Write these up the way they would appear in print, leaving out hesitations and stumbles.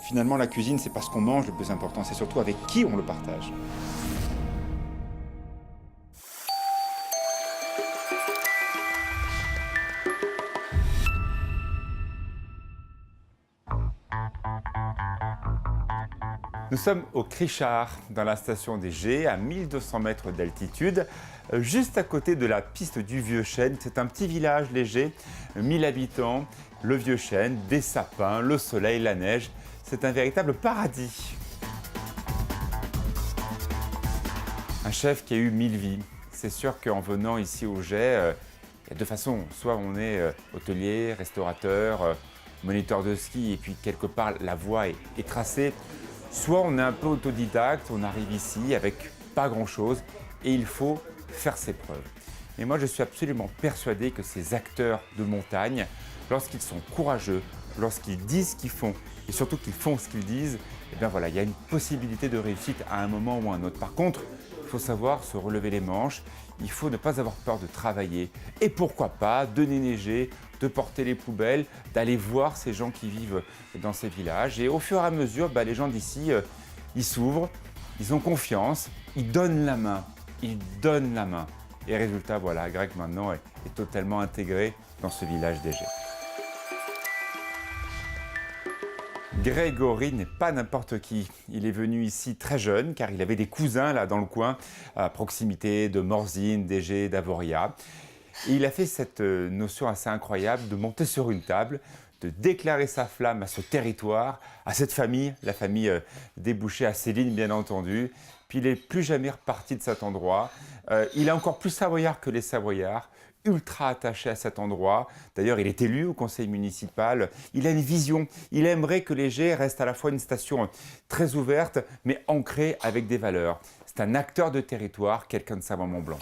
Finalement, la cuisine, c'est pas ce qu'on mange le plus important, c'est surtout avec qui on le partage. Nous sommes au Crichard, dans la station des Gets, à 1200 mètres d'altitude, juste à côté de la piste du Vieux-Chêne. C'est un petit village léger, 1000 habitants, le Vieux-Chêne, des sapins, le soleil, la neige. C'est un véritable paradis. Un chef qui a eu 1000 vies. C'est sûr qu'en venant ici au Gets, il y a deux façons. Soit on est hôtelier, restaurateur, moniteur de ski, et puis quelque part la voie est tracée. Soit on est un peu autodidacte, on arrive ici avec pas grand-chose et il faut faire ses preuves. Et moi, je suis absolument persuadé que ces acteurs de montagne, lorsqu'ils sont courageux, lorsqu'ils disent ce qu'ils font et surtout qu'ils font ce qu'ils disent, eh bien voilà, il y a une possibilité de réussite à un moment ou à un autre. Par contre, il faut savoir se relever les manches, il faut ne pas avoir peur de travailler et pourquoi pas de déneiger, de porter les poubelles, d'aller voir ces gens qui vivent dans ces villages. Et au fur et à mesure, les gens d'ici, ils s'ouvrent, ils ont confiance, ils donnent la main, ils donnent la main. Et résultat, voilà, Greg maintenant est totalement intégré dans ce village des Gets. Grégory n'est pas n'importe qui. Il est venu ici très jeune car il avait des cousins là dans le coin, à proximité de Morzine, des Gets, d'Avoria. Et il a fait cette notion assez incroyable de monter sur une table, de déclarer sa flamme à ce territoire, à cette famille, la famille des Bouchers, à Céline bien entendu. Puis il n'est plus jamais reparti de cet endroit. Il est encore plus savoyard que les Savoyards, ultra attaché à cet endroit. D'ailleurs, il est élu au conseil municipal. Il a une vision. Il aimerait que les Gets restent à la fois une station très ouverte, mais ancrée avec des valeurs. C'est un acteur de territoire, quelqu'un de Savoie-Mont-Blanc.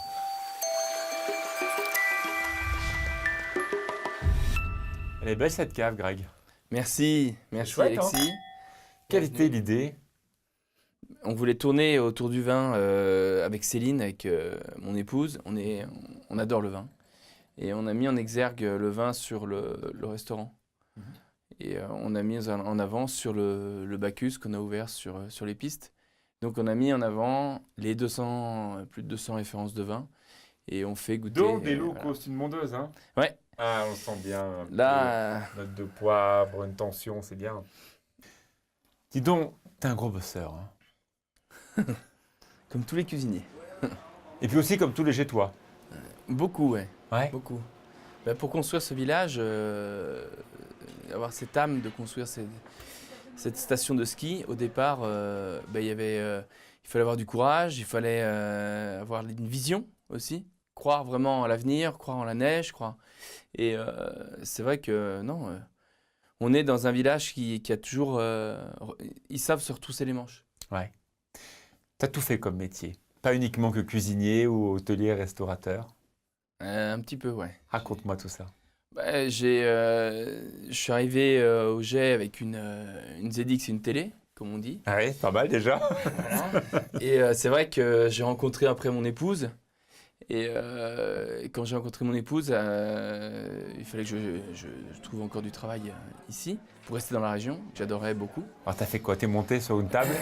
Elle est belle cette cave, Greg. Merci chouette, Alexis. Quelle était l'idée? On voulait tourner autour du vin avec Céline, avec mon épouse. On adore le vin. Et on a mis en exergue le vin sur le restaurant. Et on a mis en avant sur le Bacchus qu'on a ouvert sur les pistes. Donc on a mis en avant les plus de 200 références de vin. Et on fait goûter... Donc des locaux, c'est une mondeuse, hein? Ouais. Ah, on sent bien. Là, Note de poivre, une tension, c'est bien. Dis donc, t'es un gros bosseur. Hein. comme tous les cuisiniers. Et puis aussi comme tous les Gétois. Beaucoup, ouais. Ouais. Beaucoup. Pour construire ce village, avoir cette âme de construire cette station de ski, au départ, il fallait avoir du courage, il fallait avoir une vision aussi, croire vraiment à l'avenir, croire en la neige, croire. Et c'est vrai que non, on est dans un village qui a toujours, ils savent se retrousser les manches. Ouais. T'as tout fait comme métier, pas uniquement que cuisinier ou hôtelier, restaurateur. Un petit peu, ouais. Raconte-moi tout ça. Je suis arrivé au Gets avec une ZX et une télé, comme on dit. Ah oui, pas mal déjà. Voilà. Et c'est vrai que j'ai rencontré après mon épouse. Et quand j'ai rencontré mon épouse, il fallait que je trouve encore du travail ici, pour rester dans la région, que j'adorais beaucoup. Alors t'as fait quoi? T'es monté sur une table?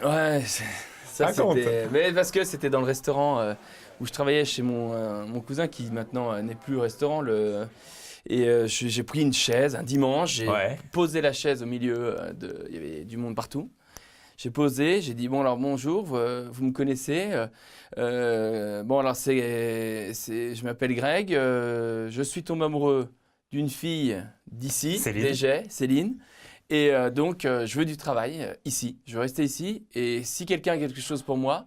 Ouais, ça Raconte. c'était... Mais parce que c'était dans le restaurant où je travaillais chez mon cousin, qui maintenant n'est plus au restaurant. Et j'ai pris une chaise un dimanche, j'ai posé la chaise au milieu, il y avait du monde partout. J'ai posé, j'ai dit bon alors bonjour, vous me connaissez. Bon alors je m'appelle Greg, je suis tombé amoureux d'une fille d'ici, des Gets, Céline. Et donc je veux du travail ici, je veux rester ici. Et si quelqu'un a quelque chose pour moi,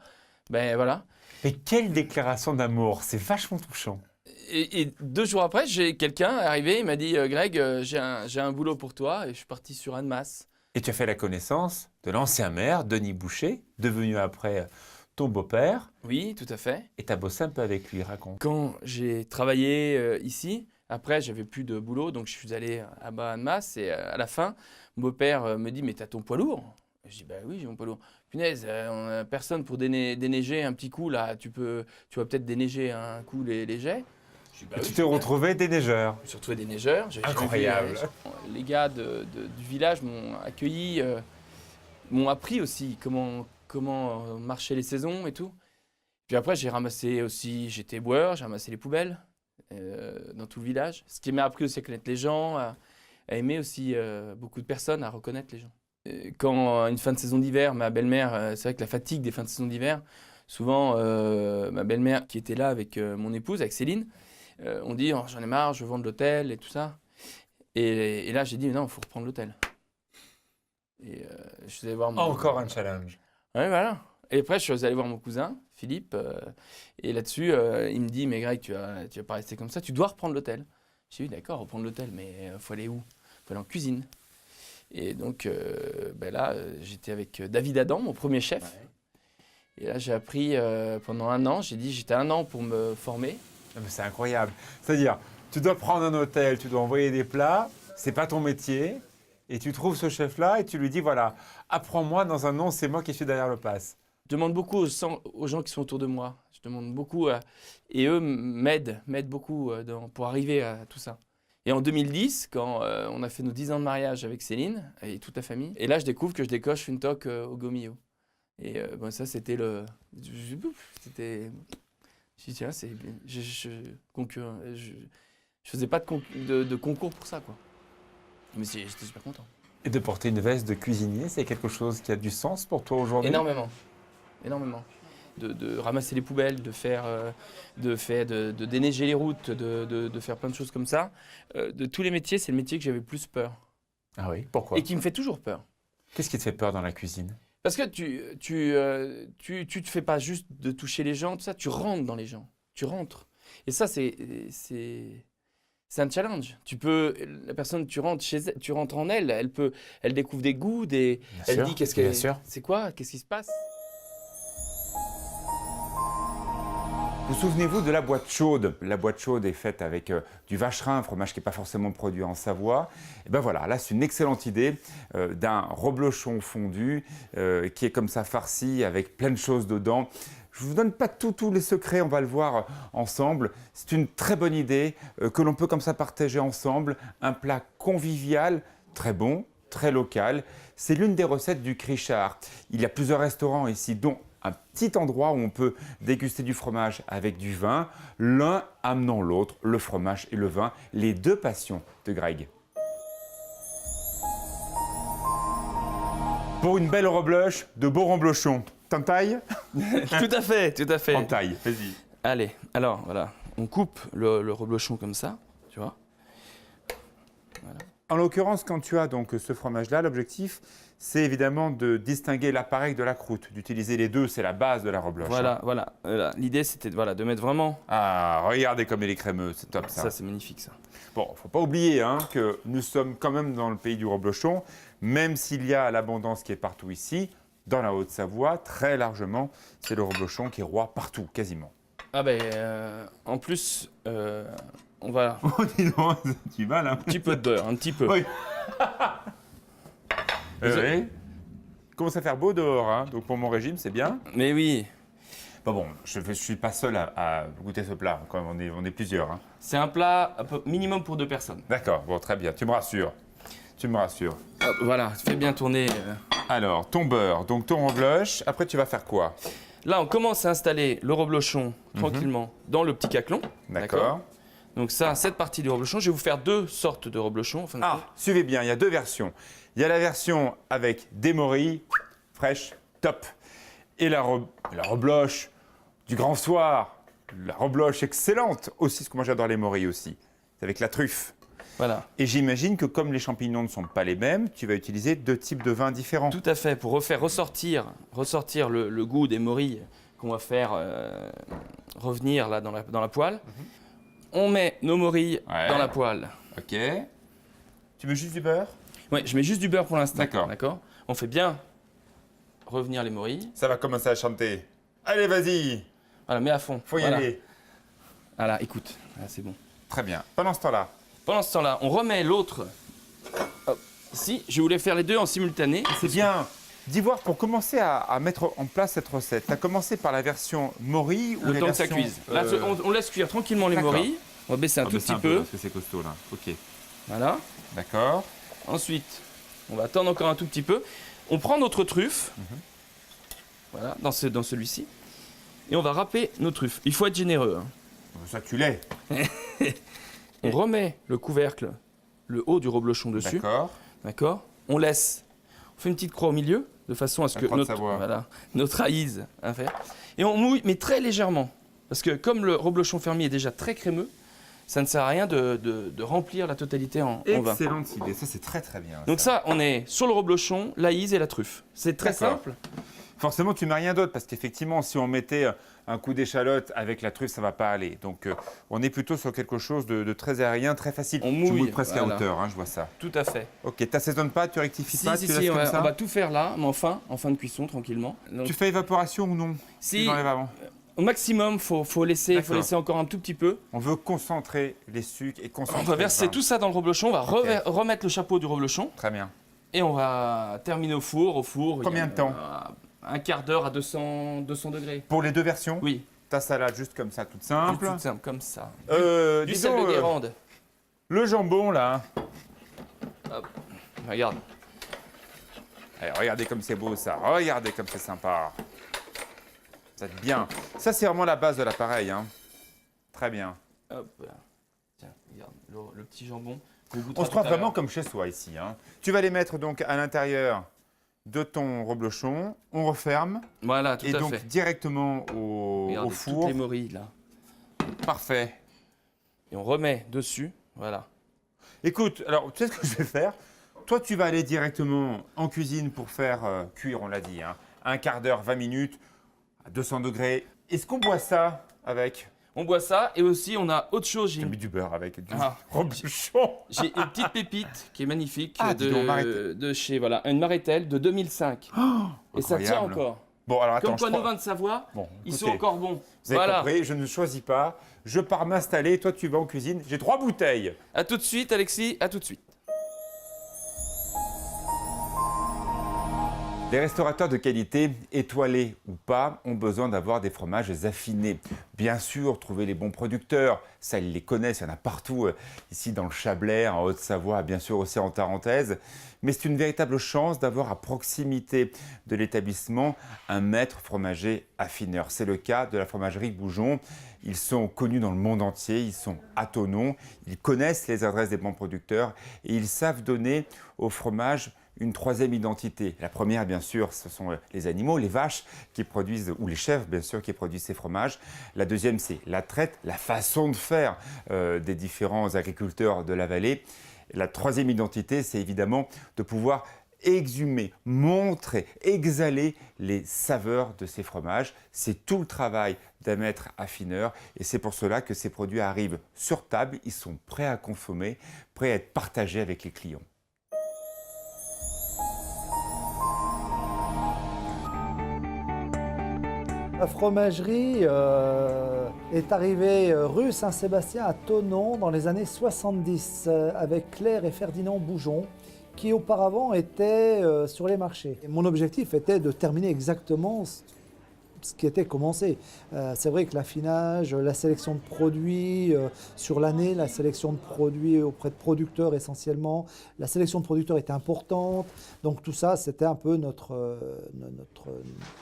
ben voilà. Mais quelle déclaration d'amour, c'est vachement touchant. Et 2 jours après, j'ai quelqu'un arrivé, il m'a dit Greg, j'ai un boulot pour toi. Et je suis parti sur Annemasse. Et tu as fait la connaissance de l'ancien maire, Denis Boucher, devenu après ton beau-père. Oui, tout à fait. Et tu as bossé un peu avec lui, raconte. Quand j'ai travaillé ici, après, j'avais plus de boulot, donc je suis allé à Annemasse. Et à la fin, mon beau-père me dit « Mais t'as ton poids lourd ?» Je dis « Bah oui, j'ai mon poids lourd. » Punaise, on n'a personne pour déneiger un petit coup, là. Tu vas peut-être déneiger un coup les Gets. Bah tu t'es retrouvé déneigeur. Surtout des neigeurs. Incroyable. Les gars du village m'ont accueilli m'ont appris aussi comment marchaient les saisons et tout. Puis après, j'ai ramassé aussi, j'étais éboueur, j'ai ramassé les poubelles dans tout le village. Ce qui m'a appris aussi à connaître les gens, à aimer aussi beaucoup de personnes, à reconnaître les gens. Quand une fin de saison d'hiver, ma belle-mère, c'est vrai que la fatigue des fins de saison d'hiver, souvent ma belle-mère qui était là avec mon épouse, avec Céline, on dit oh, j'en ai marre, je veux vendre l'hôtel et tout ça. Et là, j'ai dit non, il faut reprendre l'hôtel. Et je suis allé voir mon... Encore un challenge. Ouais, voilà. Et après, je suis allé voir mon cousin, Philippe, et là-dessus, il me dit, mais Greg, tu vas pas rester comme ça, tu dois reprendre l'hôtel. J'ai dit, d'accord, reprendre l'hôtel, mais il faut aller où? Il faut aller en cuisine. Et donc, là, j'étais avec David Adam, mon premier chef. Ouais. Et là, j'ai appris pendant 1 an, j'étais 1 an pour me former. Mais c'est incroyable. C'est-à-dire, tu dois prendre un hôtel, tu dois envoyer des plats, c'est pas ton métier, et tu trouves ce chef-là et tu lui dis, voilà, apprends-moi, dans 1 an, c'est moi qui suis derrière le passe. Je demande beaucoup aux gens qui sont autour de moi. Je demande beaucoup et eux m'aident beaucoup pour arriver à tout ça. Et en 2010, quand on a fait nos 10 ans de mariage avec Céline et toute la famille, et là je découvre que je décoche une toque au Gomillo. Et ça c'était le... C'était... Je dis tiens, je faisais pas de concours pour ça, quoi. Mais j'étais super content. Et de porter une veste de cuisinier, c'est quelque chose qui a du sens pour toi aujourd'hui? Énormément. De ramasser les poubelles, de déneiger les routes, de faire plein de choses comme ça. De tous les métiers, c'est le métier que j'avais plus peur. Ah oui, pourquoi? Et qui me fait toujours peur. Qu'est-ce qui te fait peur dans la cuisine? Parce que tu te fais pas juste de toucher les gens, tout ça, tu rentres dans les gens. Tu rentres. Et ça, c'est un challenge. La personne, tu rentres chez elle, tu rentres en elle, elle découvre des goûts, elle dit c'est quoi, qu'est-ce qui se passe? Vous souvenez-vous de la boîte chaude? La boîte chaude est faite avec du vacherin, un fromage qui n'est pas forcément produit en Savoie. Et ben voilà, là c'est une excellente idée d'un reblochon fondu qui est comme ça farci avec plein de choses dedans. Je ne vous donne pas tous les secrets, on va le voir ensemble. C'est une très bonne idée que l'on peut comme ça partager ensemble. Un plat convivial, très bon, très local. C'est l'une des recettes du Crichard. Il y a plusieurs restaurants ici, dont un petit endroit où on peut déguster du fromage avec du vin, l'un amenant l'autre, le fromage et le vin, les deux passions de Greg. Pour une belle rebloche, de beaux reblochons. T'en tailles? Tout à fait. En taille, vas-y. Allez, alors voilà, on coupe le reblochon comme ça, tu vois. Voilà. En l'occurrence, quand tu as donc ce fromage-là, l'objectif, c'est évidemment de distinguer l'appareil de la croûte, d'utiliser les deux, c'est la base de la rebloche. Voilà. L'idée, c'était de mettre vraiment... Ah, regardez comme il est crémeux, c'est top ça. Ça, c'est magnifique ça. Bon, il ne faut pas oublier que nous sommes quand même dans le pays du reblochon, même s'il y a l'abondance qui est partout ici, dans la Haute-Savoie, très largement, c'est le reblochon qui est roi partout, quasiment. Ah en plus, on va... Oh, dis donc, tu vas là. Un petit peu de beurre, un petit peu. Oui. Oui. Commence à faire beau dehors, donc pour mon régime, c'est bien. Mais oui. Bon, je ne suis pas seul à goûter ce plat, quand même, on est plusieurs. C'est un plat minimum pour 2 personnes. D'accord, bon, très bien, tu me rassures. Voilà, fais bien tourner. Alors, ton beurre, donc ton rebloche, après tu vas faire quoi? Là, on commence à installer le reblochon tranquillement dans le petit caclon. D'accord. Donc ça, cette partie du reblochon, je vais vous faire 2 sortes de reblochons. Suivez bien, il y a 2 versions. Il y a la version avec des morilles, fraîches, top. Et la rebloche du grand soir, la rebloche excellente, aussi, parce que moi j'adore les morilles aussi, c'est avec la truffe. Voilà. Et j'imagine que comme les champignons ne sont pas les mêmes, tu vas utiliser 2 types de vins différents. Tout à fait, pour faire ressortir le goût des morilles qu'on va faire revenir là dans la poêle. On met nos morilles dans la poêle. Ok. Tu mets juste du beurre? Oui, je mets juste du beurre pour l'instant. D'accord. On fait bien revenir les morilles. Ça va commencer à chanter. Allez, vas-y. Voilà, mets à fond. Faut y aller. Voilà, écoute, là, c'est bon. Très bien. Pendant ce temps-là, on remet l'autre. Ici, je voulais faire les 2 en simultané. C'est bien. D'Ivoire, pour commencer à mettre en place cette recette, tu as commencé par la version morille ou le la temps version... que ça cuise. Là, on laisse cuire tranquillement les morilles. On va baisser un tout petit peu. Parce que c'est costaud là. Ok. Voilà. D'accord. Ensuite, on va attendre encore un tout petit peu. On prend notre truffe, voilà, dans celui-ci, et on va râper nos truffes. Il faut être généreux. Hein. Ça, tu l'es. On remet le couvercle, le haut du reblochon dessus. D'accord. On laisse. On fait une petite croix au milieu, de façon à ce que notre raïs faire. Et on mouille, mais très légèrement. Parce que comme le reblochon fermier est déjà très crémeux, ça ne sert à rien de remplir la totalité en vin. Excellente idée, ça c'est très très bien. Donc ça, on est sur le reblochon, l'aïs et la truffe. C'est très simple. Forcément, tu mets rien d'autre parce qu'effectivement, si on mettait un coup d'échalote avec la truffe, ça va pas aller. Donc, on est plutôt sur quelque chose de très aérien, très facile. On mouille, tu mouilles presque à hauteur, hein, je vois ça. Tout à fait. Ok, tu n'assaisonnes pas, tu rectifies pas, tu laisses comme ça. On va tout faire là, mais en fin de cuisson, tranquillement. Donc, tu fais évaporation ou non? Si. Tu l'enlèves avant. Au maximum, faut laisser encore un tout petit peu. On veut concentrer les sucres et concentrer. On va verser tout ça dans le reblochon, on va remettre le chapeau du reblochon. Très bien. Et on va terminer au four. Combien de temps? Un quart d'heure à 200 degrés. Pour les deux versions? Oui. Ta salade juste comme ça, toute simple. Toute simple, comme ça. Du sel de Guérande. Le jambon là. Hop. Regarde. Allez, regardez comme c'est beau ça. Regardez comme c'est sympa. Ça va être bien. Ça c'est vraiment la base de l'appareil. Hein. Très bien. Hop. Tiens, regarde le petit jambon. On se croit vraiment comme chez soi ici. Hein. Tu vas les mettre donc à l'intérieur de ton reblochon, on referme. Voilà, tout à fait. Et donc directement au four. Toutes les morilles là. Parfait. Et on remet dessus, voilà. Écoute, alors tu sais ce que je vais faire? Toi, tu vas aller directement en cuisine pour faire cuire, on l'a dit, hein, un quart d'heure, 20 minutes, à 200 degrés. Est-ce qu'on boit ça avec? On boit ça et aussi on a autre chose. J'ai mis du beurre avec du reblochon. J'ai une petite pépite qui est magnifique de chez une Marétel de 2005. Et ça tient encore. Bon, alors attends, comme quoi nos vins de Savoie, ils sont encore bons. Vous avez compris, je ne choisis pas. Je pars m'installer, toi tu vas en cuisine. J'ai 3 bouteilles. À tout de suite Alexis, à tout de suite. Les restaurateurs de qualité, étoilés ou pas, ont besoin d'avoir des fromages affinés. Bien sûr, trouver les bons producteurs, ça ils les connaissent, il y en a partout, ici dans le Chablais, en Haute-Savoie, bien sûr aussi en Tarentaise. Mais c'est une véritable chance d'avoir à proximité de l'établissement un maître fromager affineur. C'est le cas de la fromagerie Boujon. Ils sont connus dans le monde entier, ils sont à Thonon, ils connaissent les adresses des bons producteurs et ils savent donner au fromage une troisième identité. La première, bien sûr, ce sont les animaux, les vaches qui produisent, ou les chèvres, bien sûr, qui produisent ces fromages. La deuxième, c'est la traite, la façon de faire des différents agriculteurs de la vallée. La troisième identité, c'est évidemment de pouvoir exhumer, montrer, exhaler les saveurs de ces fromages. C'est tout le travail d'un maître affineur et c'est pour cela que ces produits arrivent sur table, ils sont prêts à consommer, prêts à être partagés avec les clients. La fromagerie est arrivée rue Saint-Sébastien à Thonon dans les années 70 avec Claire et Ferdinand Boujon qui auparavant étaient sur les marchés. Et mon objectif était de terminer exactement ce qui était commencé. C'est vrai que l'affinage, la sélection de produits sur l'année, la sélection de produits auprès de producteurs essentiellement, la sélection de producteurs était importante. Donc tout ça, c'était un peu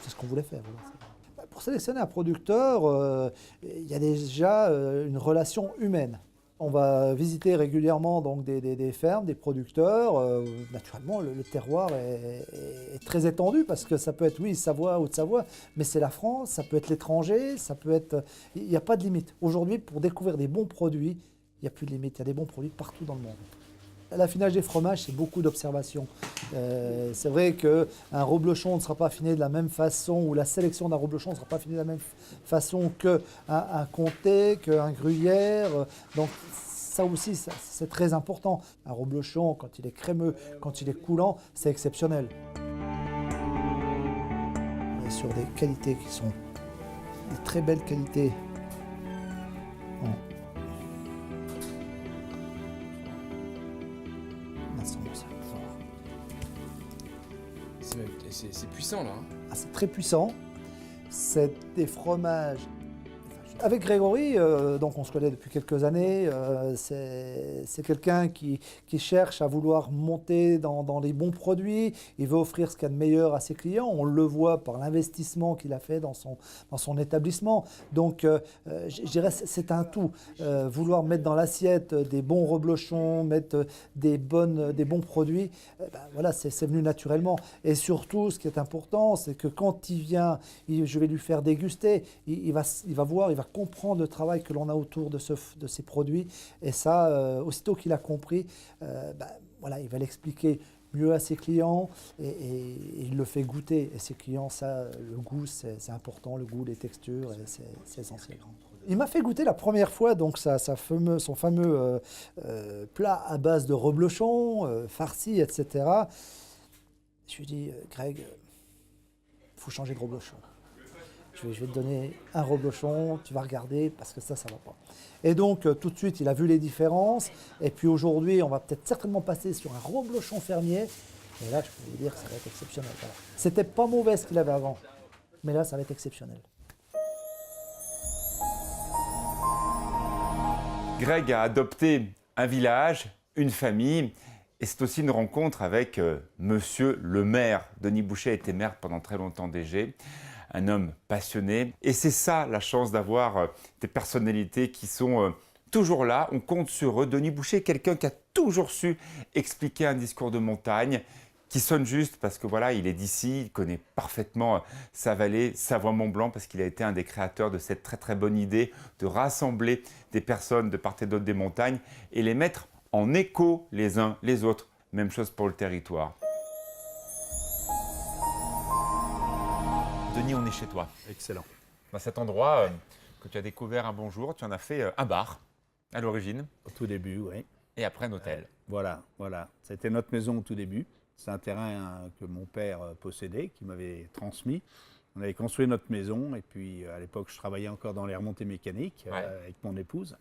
c'est ce qu'on voulait faire. Voilà. Pour sélectionner un producteur, il y a déjà une relation humaine. On va visiter régulièrement donc, des fermes, des producteurs. Naturellement, le terroir est très étendu parce que ça peut être, oui, Savoie, Haute-Savoie, mais c'est la France, ça peut être l'étranger, ça peut être... Il n'y a pas de limite. Aujourd'hui, pour découvrir des bons produits, il n'y a plus de limite. Il y a des bons produits partout dans le monde. L'affinage des fromages, c'est beaucoup d'observations. C'est vrai qu'un reblochon ne sera pas affiné de la même façon, ou la sélection d'un reblochon ne sera pas affinée de la même façon qu'un comté, qu'un gruyère. Donc ça aussi, c'est très important. Un reblochon, quand il est crémeux, quand il est coulant, c'est exceptionnel. On est sur des qualités qui sont des très belles qualités. C'est puissant là. Hein. Ah, c'est très puissant. C'est des fromages, enfin, je Avec Grégory, donc on se connaît depuis quelques années, c'est quelqu'un qui cherche à vouloir monter dans les bons produits, il veut offrir ce qu'il y a de meilleur à ses clients, on le voit par l'investissement qu'il a fait dans son établissement. Donc je dirais c'est un tout, vouloir mettre dans l'assiette des bons reblochons, mettre des bons produits, voilà, c'est venu naturellement. Et surtout, ce qui est important, c'est que quand il vient, je vais lui faire déguster, il va voir, il va comprendre le travail que l'on a autour de ces produits. Et ça, aussitôt qu'il a compris, voilà, il va l'expliquer mieux à ses clients et il le fait goûter. Et ses clients, ça, le goût, c'est important, le goût, les textures, c'est essentiel. Il m'a fait goûter la première fois donc son fameux plat à base de reblochon, farci, etc. Je lui ai dit, Greg, il faut changer de reblochon. Je vais te donner un reblochon, tu vas regarder parce que ça ne va pas. Et donc, tout de suite, il a vu les différences. Et puis aujourd'hui, on va peut-être certainement passer sur un reblochon fermier. Et là, je peux vous dire que ça va être exceptionnel. Voilà. C'était pas mauvais ce qu'il avait avant, mais là, ça va être exceptionnel. Greg a adopté un village, une famille, et c'est aussi une rencontre avec monsieur le maire. Denis Boucher a été maire pendant très longtemps d'Égée, un homme passionné. Et c'est ça la chance d'avoir des personnalités qui sont toujours là, on compte sur eux. Denis Boucher est quelqu'un qui a toujours su expliquer un discours de montagne, qui sonne juste parce que voilà, il est d'ici, il connaît parfaitement sa vallée, Savoie-Mont-Blanc, parce qu'il a été un des créateurs de cette très très bonne idée de rassembler des personnes de part et d'autre des montagnes et les mettre en écho les uns les autres. Même chose pour le territoire. Denis, on est chez toi. Excellent. Dans cet endroit que tu as découvert un bon jour, tu en as fait un bar à l'origine. Au tout début, oui. Et après un hôtel. Voilà. C'était notre maison au tout début. C'est un terrain que mon père possédait, qui m'avait transmis. On avait construit notre maison et puis à l'époque, je travaillais encore dans les remontées mécaniques avec mon épouse.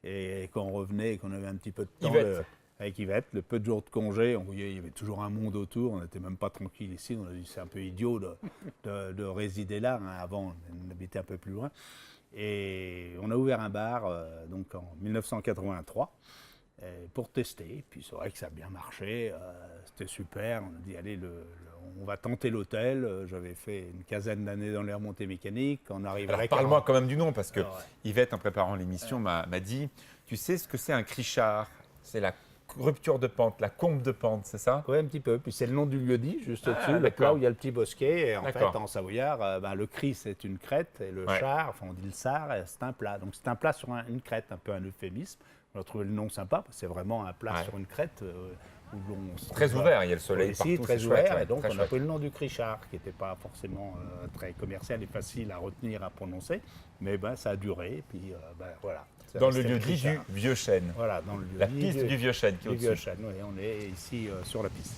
Et quand on revenait et qu'on avait un petit peu de temps avec Yvette, le peu de jours de congé, on voyait il y avait toujours un monde autour. On n'était même pas tranquille ici. On a dit c'est un peu idiot de résider là. Hein. Avant, on habitait un peu plus loin. Et on a ouvert un bar donc en 1983. Pour tester, puis c'est vrai que ça a bien marché, c'était super, on a dit allez, on va tenter l'hôtel, j'avais fait une quinzaine d'années dans les remontées mécaniques, on arrive avec... Parle-moi quand même du nom, parce que Yvette, en préparant l'émission, m'a dit, tu sais ce que c'est un crichard? C'est la rupture de pente, la combe de pente, c'est ça? Oui, un petit peu, puis c'est le nom du lieu-dit, juste au-dessus, le plat où il y a le petit bosquet, et en fait, en savoyard, le cri c'est une crête, et le char, enfin on dit le sar, c'est un plat, donc c'est un plat sur une crête, un peu un euphémisme. On a trouvé le nom sympa, parce que c'est vraiment un plat sur une crête où l'on très ouvert, il y a le soleil ici, partout. très ouvert, et donc on a pris le nom du crichard, qui n'était pas forcément très commercial et facile à retenir, à prononcer, mais ça a duré, et puis voilà. Dans le lieu-dit du Vieux Chêne. Voilà, dans le la piste du Vieux Chêne qui est au-dessus. Vieux Chêne, oui, on est ici sur la piste.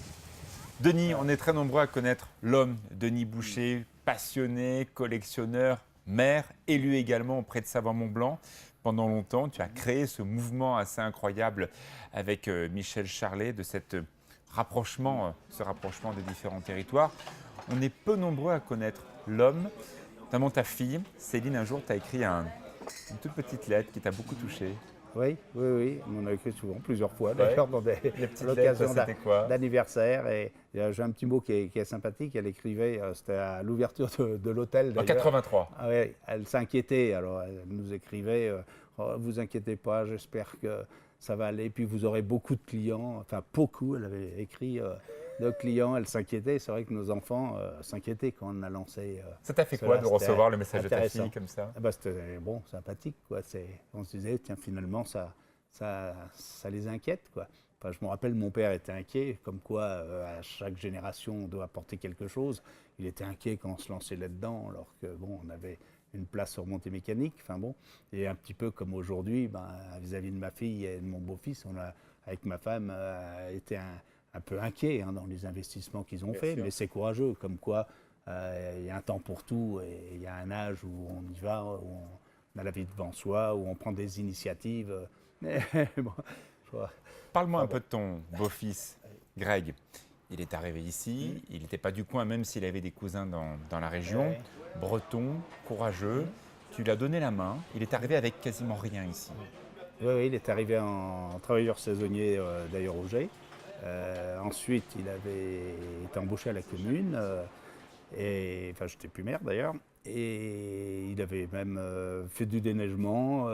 Denis, on est très nombreux à connaître l'homme Denis Boucher, passionné, collectionneur, maire, élu également auprès de Savoie-Mont-Blanc. Pendant longtemps, tu as créé ce mouvement assez incroyable avec Michel Charlet de ce rapprochement des différents territoires. On est peu nombreux à connaître l'homme, notamment ta fille. Céline, un jour, tu as écrit une toute petite lettre qui t'a beaucoup touché. Oui, on en a écrit souvent, plusieurs fois d'ailleurs, dans des occasions d'anniversaire. Et j'ai un petit mot qui est sympathique, elle écrivait, c'était à l'ouverture de l'hôtel. En 83. Ah ouais, elle s'inquiétait, alors elle nous écrivait, vous inquiétez pas, j'espère que ça va aller, puis vous aurez beaucoup de clients, enfin beaucoup, elle avait écrit de clients, elle s'inquiétait, c'est vrai que nos enfants s'inquiétaient quand on a lancé. Ça t'a fait quoi de recevoir le message de ta fille comme ça? C'était sympathique, quoi. On se disait, tiens, finalement, ça les inquiète, quoi. Enfin, je me rappelle, mon père était inquiet, comme quoi à chaque génération on doit apporter quelque chose. Il était inquiet quand on se lançait là-dedans, alors que on avait une place sur remontée mécanique. Enfin bon, et un petit peu comme aujourd'hui, vis-à-vis de ma fille et de mon beau-fils, on a, avec ma femme, été un peu inquiet dans les investissements qu'ils ont fait, mais c'est courageux, comme quoi il y a un temps pour tout et il y a un âge où on y va, où on a la vie devant soi, où on prend des initiatives. Parle-moi un peu de ton beau-fils, Greg. Il est arrivé ici, il n'était pas du coin, même s'il avait des cousins dans la région. Breton, courageux, tu lui as donné la main, il est arrivé avec quasiment rien ici. Oui, il est arrivé en travailleur saisonnier d'ailleurs au Jet. Ensuite, il avait été embauché à la commune, j'étais plus maire d'ailleurs, et il avait même fait du déneigement,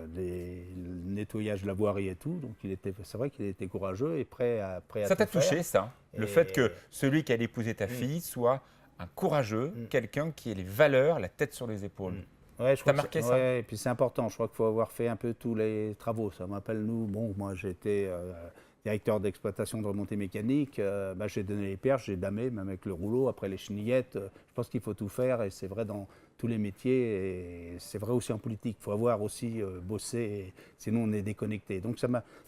des nettoyages de la voirie et tout. Donc c'est vrai qu'il était courageux et prêt à Ça t'a tout faire. touché, ça? Le fait que celui qui allait épouser ta fille soit un courageux, quelqu'un qui ait les valeurs, la tête sur les épaules. Ouais, je crois marqué ça? Ouais, et puis c'est important. Je crois qu'il faut avoir fait un peu tous les travaux. Ça m'appelle nous. Bon, moi j'étais directeur d'exploitation de remontée mécanique. J'ai donné les perches, j'ai damé, même avec le rouleau. Après les chenillettes, je pense qu'il faut tout faire et c'est vrai dans tous les métiers et c'est vrai aussi en politique. Il faut avoir aussi bossé, sinon on est déconnecté. Donc c'est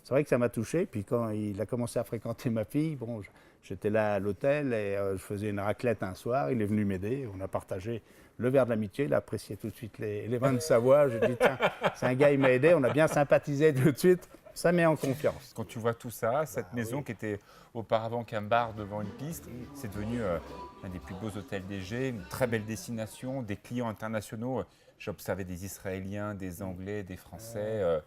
vrai que ça m'a touché. Puis quand il a commencé à fréquenter ma fille, bon, j'étais là à l'hôtel et je faisais une raclette un soir. Il est venu m'aider. On a partagé le verre de l'amitié. Il a apprécié tout de suite les vins de Savoie. J'ai dit, tiens, c'est un gars, il m'a aidé. On a bien sympathisé tout de suite. Ça met en confiance. Quand tu vois tout ça, cette maison qui était auparavant qu'un bar devant une piste, c'est devenu un des plus beaux hôtels d'Égée, une très belle destination, des clients internationaux. J'ai observé des Israéliens, des Anglais, des Français.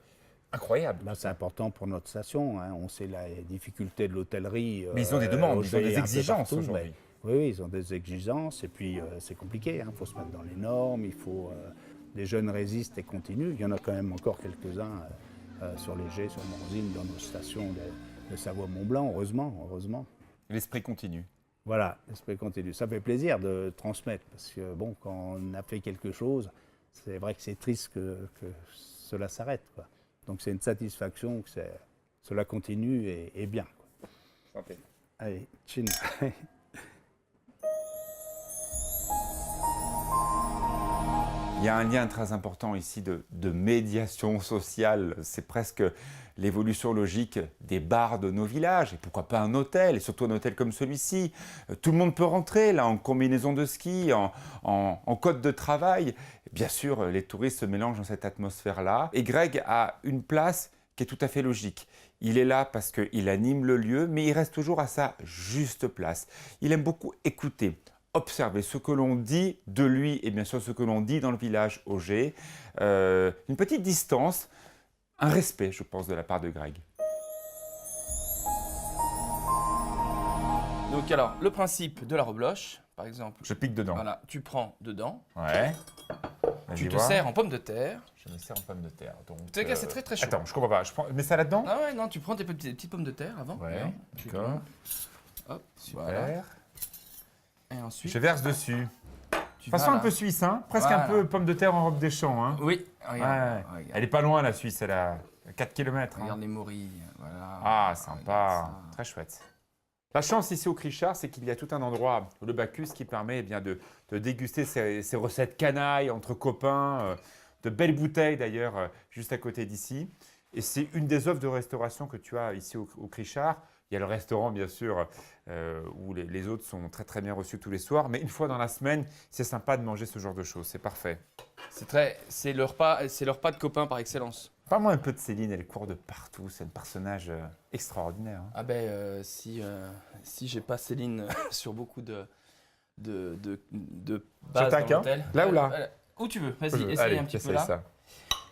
Incroyable. C'est important pour notre station. Hein. On sait la difficulté de l'hôtellerie. Mais ils ont des demandes, ils ont des exigences aujourd'hui. Oui, ils ont des exigences et puis c'est compliqué. Il faut se mettre dans les normes, les jeunes résistent et continuent. Il y en a quand même encore quelques-uns sur l'Égée, sur Morzine, dans nos stations de Savoie-Mont-Blanc, heureusement. L'esprit continue. Voilà, l'esprit continue. Ça fait plaisir de transmettre parce que bon, quand on a fait quelque chose, c'est vrai que c'est triste que cela s'arrête, quoi. Donc c'est une satisfaction que cela continue et bien, quoi. Santé. Allez, chin. Il y a un lien très important ici de médiation sociale. C'est presque l'évolution logique des bars de nos villages. Et pourquoi pas un hôtel, et surtout un hôtel comme celui-ci. Tout le monde peut rentrer là en combinaison de ski, en côte de travail. Bien sûr, les touristes se mélangent dans cette atmosphère-là. Et Greg a une place qui est tout à fait logique. Il est là parce qu'il anime le lieu, mais il reste toujours à sa juste place. Il aime beaucoup écouter, observer ce que l'on dit de lui et bien sûr ce que l'on dit dans le village Auger. Une petite distance, un respect, je pense, de la part de Greg. Donc alors, le principe de la rebloche, par exemple. Je pique dedans. Voilà, tu prends dedans. Ouais. Tu te sers en pommes de terre. Je me sers en pommes de terre. Donc, Tu sais que c'est très très chaud. Attends, je comprends pas. Je prends... mets ça là-dedans? Ah ouais, non, tu prends tes petites pommes de terre avant. Ouais, d'accord. Hop, Super. voilà. Et ensuite, Je verse dessus. tu Façon vas un là. peu suisse, hein? Presque Voilà. un peu pomme de terre en robe des champs. Hein? Oui, regarde. Ouais. Regarde, Elle est pas loin, la Suisse, elle a 4 km. regarde les morilles. Voilà. Ah, sympa. Regarde ça. Très chouette. La chance ici au Crichard, c'est qu'il y a tout un endroit, le Bacchus, qui permet de déguster ces recettes canailles entre copains, de belles bouteilles d'ailleurs, juste à côté d'ici. Et c'est une des offres de restauration que tu as ici au Crichard. Il y a le restaurant, bien sûr, où les hôtes sont très très bien reçus tous les soirs. Mais une fois dans la semaine, c'est sympa de manger ce genre de choses. C'est parfait. C'est le repas de copains par excellence. Parle-moi un peu de Céline, elle court de partout. C'est un personnage extraordinaire. Hein. Ah ben, si j'ai pas Céline sur beaucoup de bases dans t'inquiète. l'hôtel. Là ou là? Où tu veux, vas-y, essaye Allez, un petit peu essaye là. ça.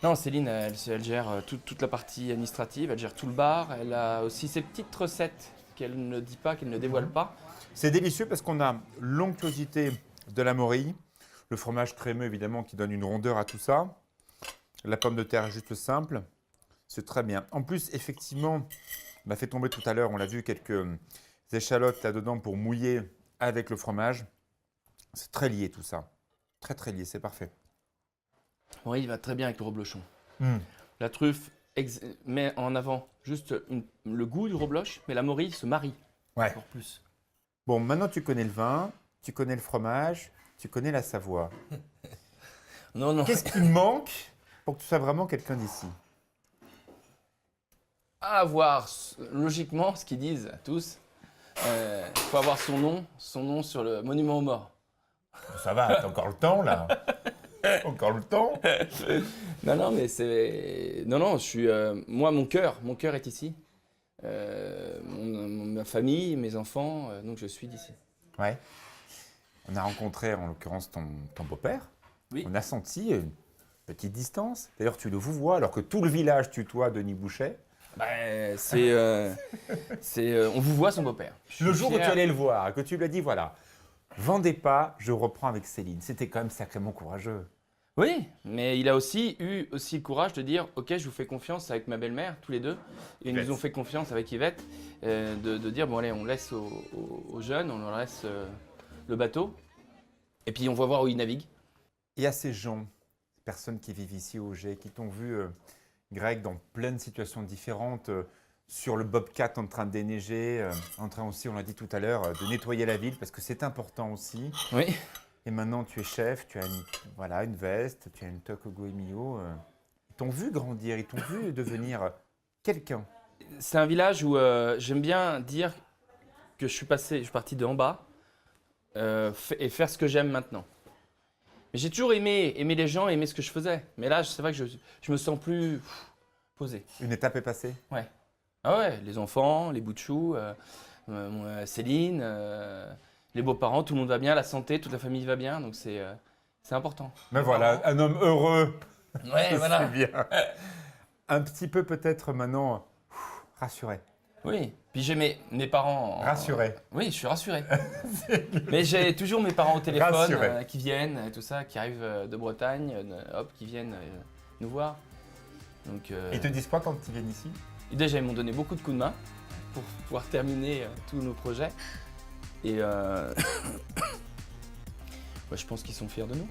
Non, Céline, elle gère toute la partie administrative, elle gère tout le bar, elle a aussi ses petites recettes qu'elle ne dit pas, qu'elle ne dévoile pas. C'est délicieux parce qu'on a l'onctuosité de la morille, le fromage crémeux évidemment qui donne une rondeur à tout ça, la pomme de terre juste simple, c'est très bien. En plus, effectivement, on a fait tomber tout à l'heure, on l'a vu, quelques échalotes là-dedans pour mouiller avec le fromage. C'est très lié tout ça, très très lié, c'est parfait. Oui, il va très bien avec le reblochon. La truffe met en avant juste le goût du rebloche, mais la morille se marie encore plus. Bon, maintenant tu connais le vin, tu connais le fromage, tu connais la Savoie. Non. Qu'est-ce qui manque pour que tu sois vraiment quelqu'un d'ici? À avoir logiquement ce qu'ils disent tous. Il faut avoir son nom sur le monument aux morts. Ça va, t'as encore le temps là. Encore le temps. Non, mais c'est. Non, je suis. Moi, mon cœur est ici. Ma famille, mes enfants, donc je suis d'ici. Ouais. On a rencontré en l'occurrence ton beau-père, Oui. On a senti une petite distance. D'ailleurs, tu le vous vois, alors que tout le village tutoie Denis Bouchet. Bah, on vous voit son beau-père. Je Le suis jour où tu fier. allais le voir, que tu lui as dit, voilà, vendez pas, je reprends avec Céline. C'était quand même sacrément courageux. Oui, mais il a aussi eu le courage de dire ok, je vous fais confiance avec ma belle-mère, tous les deux. Et ils Yvette. nous ont fait confiance avec Yvette, de dire bon allez, on laisse aux jeunes, on leur laisse le bateau. Et puis on va voir où ils naviguent. Il y a ces gens, ces personnes qui vivent ici au Jet, qui t'ont vu, Greg, dans plein de situations différentes, sur le Bobcat en train de déneiger, en train aussi, on l'a dit tout à l'heure, de nettoyer la ville, parce que c'est important aussi. Oui. Et maintenant, tu es chef, tu as une veste, tu as une toque Goemio. Ils t'ont vu grandir, ils t'ont vu devenir quelqu'un. C'est un village où j'aime bien dire que je suis parti de en bas et faire ce que j'aime maintenant. Mais j'ai toujours aimé les gens, aimer ce que je faisais. Mais là, c'est vrai que je me sens plus posé. Une étape est passée. Ouais. Ah ouais, les enfants, les bouts de choux, Céline, les beaux-parents, tout le monde va bien, la santé, toute la famille va bien, donc c'est important. Mais voilà, un homme heureux. Ouais, voilà. C'est bien. Un petit peu peut-être maintenant rassuré. Oui, puis j'ai mes parents. Rassuré. Oui, je suis rassuré. Mais j'ai toujours mes parents au téléphone Rassuré. qui viennent, tout ça, qui arrivent de Bretagne, qui viennent nous voir. Donc, Ils te disent quoi quand ils viennent ici? et déjà, ils m'ont donné beaucoup de coups de main pour pouvoir terminer tous nos projets. Et ouais, je pense qu'ils sont fiers de nous.